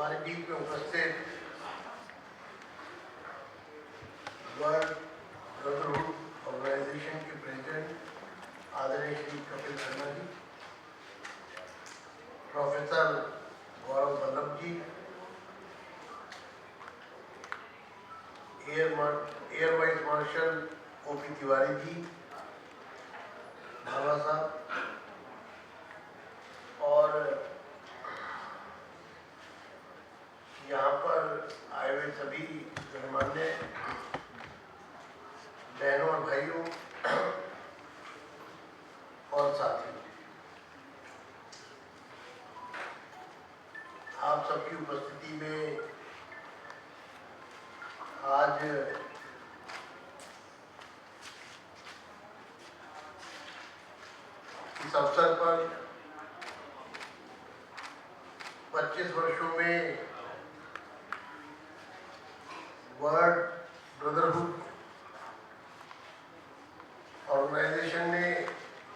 हमारे बीच में उपस्थित वर्ल्ड ब्रदरहुड ऑर्गेनाइजेशन के प्रेसिडेंट आदरणीय Shri Kapil Sharma ji, professor Gaurav Vallabh ji, Air Vice Marshal OP Tiwari ji, Bhava साहब और यहाँ पर आए हुए सभी गणमान्य बहनों और भाइयों और साथियों, आप सबकी उपस्थिति में आज इस अवसर पर 25 वर्षों में वर्ल्ड ब्रदरहुड ऑर्गेनाइजेशन ने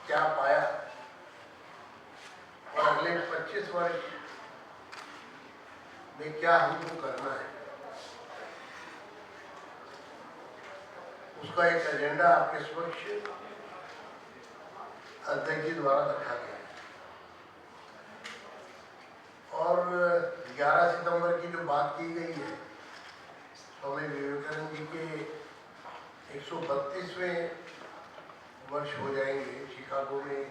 क्या पाया और अगले 25 वर्ष में क्या हमको करना है, उसका एक एजेंडा आपके समक्ष अध्यक्ष जी द्वारा रखा गया है। और 11 सितंबर की जो बात की गई है, स्वामी विवेकानंद जी के 132वें वर्ष हो जाएंगे शिकागो में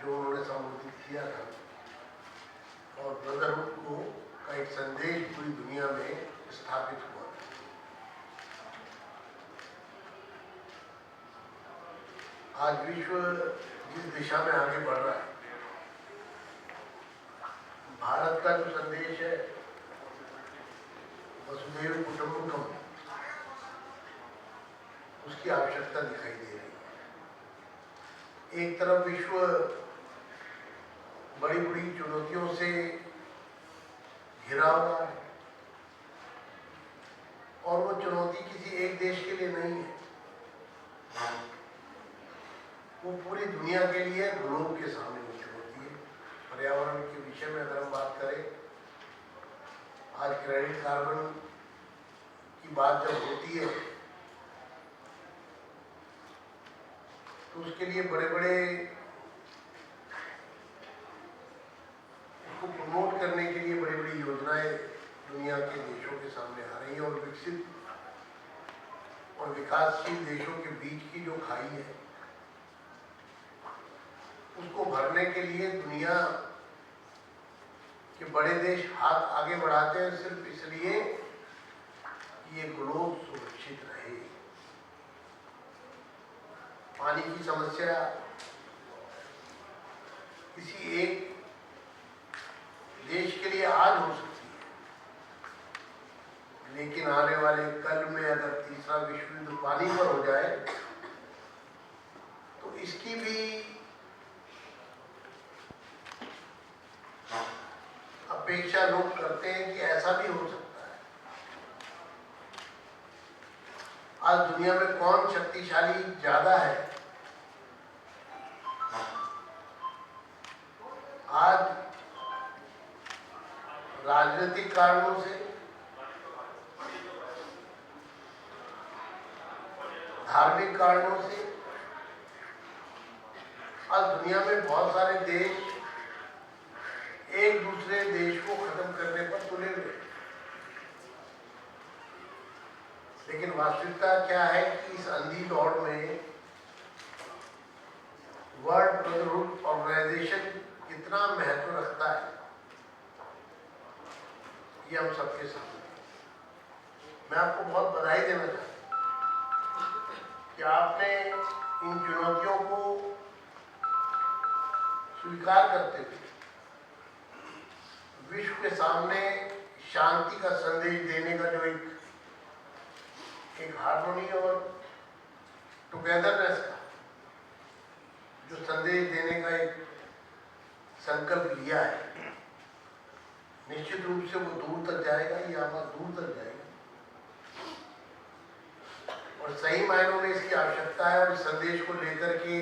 जो उन्होंने संबोधित किया था, और ब्रदरहुड को का एक संदेश पूरी दुनिया में स्थापित हुआ। आज विश्व जिस दिशा में आगे बढ़ रहा है, भारत का जो संदेश है वसुधैव कुटुंबकम, उसकी आवश्यकता दिखाई दे रही है। एक तरफ विश्व बड़ी बड़ी चुनौतियों से घिरा हुआ है और वो चुनौती किसी एक देश के लिए नहीं है, वो पूरी दुनिया के लिए ग्लोब के सामने वो चुनौती है। पर्यावरण के विषय में अगर हम बात करें, आज क्रेडिट कार्बन की बात जब होती है तो उसके लिए बड़े बड़े उसको प्रमोट करने के लिए बड़ी बड़ी योजनाएं दुनिया के देशों के सामने आ रही हैं और विकसित और विकासशील देशों के बीच की जो खाई है उसको भरने के लिए दुनिया के बड़े देश हाथ आगे बढ़ाते हैं, सिर्फ इसलिए कि ये ग्लोब सुरक्षित रहे। पानी की समस्या किसी एक देश के लिए आज हो सकती है, लेकिन आने वाले कल में अगर तीसरा विश्व युद्ध पानी पर हो जाए तो इसकी भी अपेक्षा लोग करते हैं कि ऐसा भी हो सकता है। आज दुनिया में कौन शक्तिशाली ज्यादा है? आज राजनीतिक कारणों से, धार्मिक कारणों से आज दुनिया में बहुत सारे देश एक दूसरे देश को खत्म करने पर तुले हुए। लेकिन वास्तविकता क्या है कि इस अंधी दौड़ में वर्ल्ड ब्रदरहुड ऑर्गेनाइजेशन कितना महत्व रखता है, ये हम सबके सामने। मैं आपको बहुत बधाई देना चाहता हूं कि आपने इन चुनौतियों को स्वीकार करते हुए विश्व के सामने शांति का संदेश देने का जो एक हार्मोनी और टुगेदरनेस का जो संदेश देने का एक संकल्प लिया है, निश्चित रूप से वो दूर तक जाएगा, ये आवाज दूर तक जाएगी और सही मायनों में इसकी आवश्यकता है। और इस संदेश को लेकर के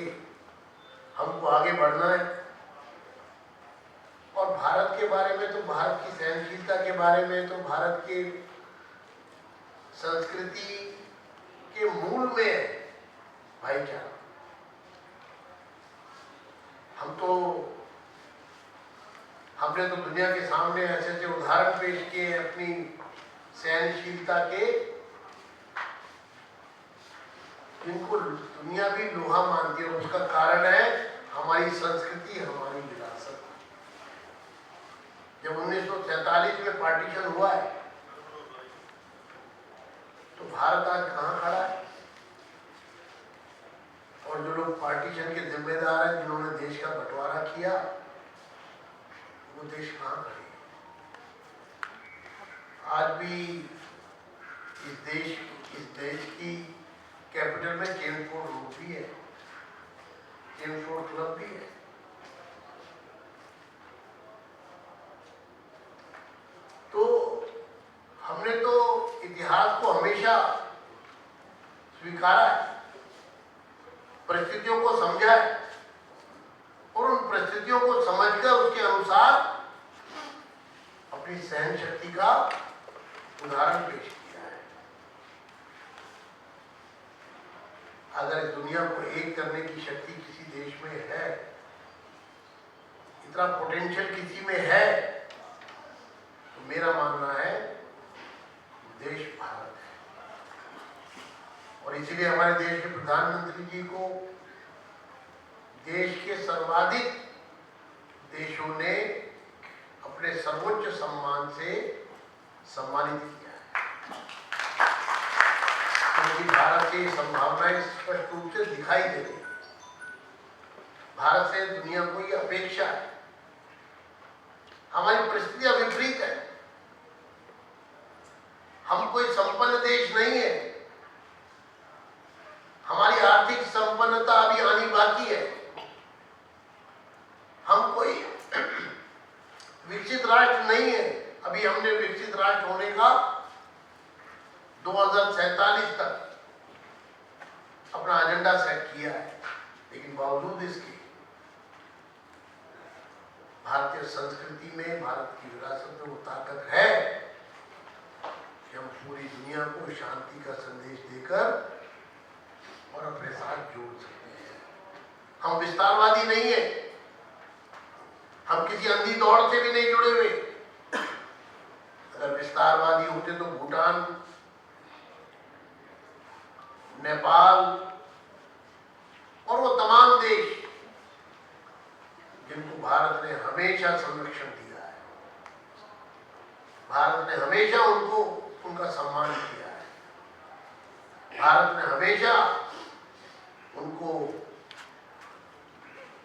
हमको आगे बढ़ना है और भारत भारत के बारे में, तो भारत की सहनशीलता के बारे में, तो भारत के संस्कृति के मूल में है भाईचारा। हमने तो दुनिया के सामने ऐसे ऐसे उदाहरण पेश किए अपनी सहनशीलता के, जिनको दुनिया भी लोहा मानती है। उसका कारण है हमारी संस्कृति, हमारी विरासत। जब 1947 में पार्टीशन हुआ है तो भारत आज कहाँ खड़ा है? और जो लोग पार्टीशन के जिम्मेदार हैं, जिन्होंने देश का बंटवारा किया, वो देश कहाँ खड़े हैं? आज भी इस देश की कैपिटल में चेमफोर्ड रोड भी है, चेमफोर्ड क्लब भी है। तो हमने तो इतिहास को हमेशा स्वीकारा है, परिस्थितियों को समझा है और उन परिस्थितियों को समझकर उसके अनुसार अपनी सहन शक्ति का उदाहरण पेश किया है। अगर इस दुनिया को एक करने की शक्ति किसी देश में है, इतना पोटेंशियल किसी में है, तो मेरा मानना है देश भारत है। और इसीलिए हमारे देश के प्रधानमंत्री जी को देश के सर्वाधिक देशों ने अपने सर्वोच्च सम्मान से सम्मानित किया है, क्योंकि भारत की संभावनाएं स्पष्ट रूप से दिखाई दे रही है। भारत से दुनिया को ये अपेक्षा है। हमारी परिस्थितियां विपरीत है। हम कोई संपन्न देश नहीं है। हमारी आर्थिक संपन्नता अभी आनी बाकी है। हम कोई विकसित राष्ट्र नहीं है। अभी हमने विकसित राष्ट्र होने का 2047 तक अपना एजेंडा सेट किया है, लेकिन बावजूद इसके भारतीय संस्कृति में, भारत की विरासत में वो ताकत है कि हम पूरी दुनिया को शांति का संदेश देकर और अपने साथ जोड़ सकते हैं। हम विस्तारवादी नहीं है। हम किसी अंधी दौड़ से भी नहीं जुड़े हुए। अगर विस्तारवादी होते तो भूटान, नेपाल और वो तमाम देश जिनको भारत ने हमेशा संरक्षण दिया है, भारत ने हमेशा उनका सम्मान किया है, भारत ने हमेशा उनको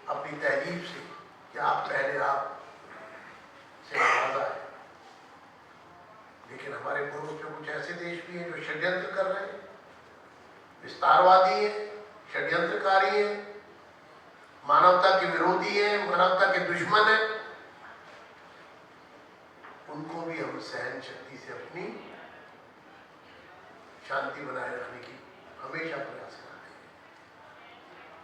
अपनी तहरीर से कि आप पहले आप से नवाजा है। लेकिन हमारे पड़ोस में कुछ ऐसे देश भी हैं जो षड्यंत्र कर रहे हैं, विस्तारवादी हैं, षड्यंत्रकारी हैं, मानवता के विरोधी हैं, मानवता के दुश्मन हैं। उनको भी हम सहन शक्ति से अपनी शांति बनाए रखने की हमेशा प्रयास करें।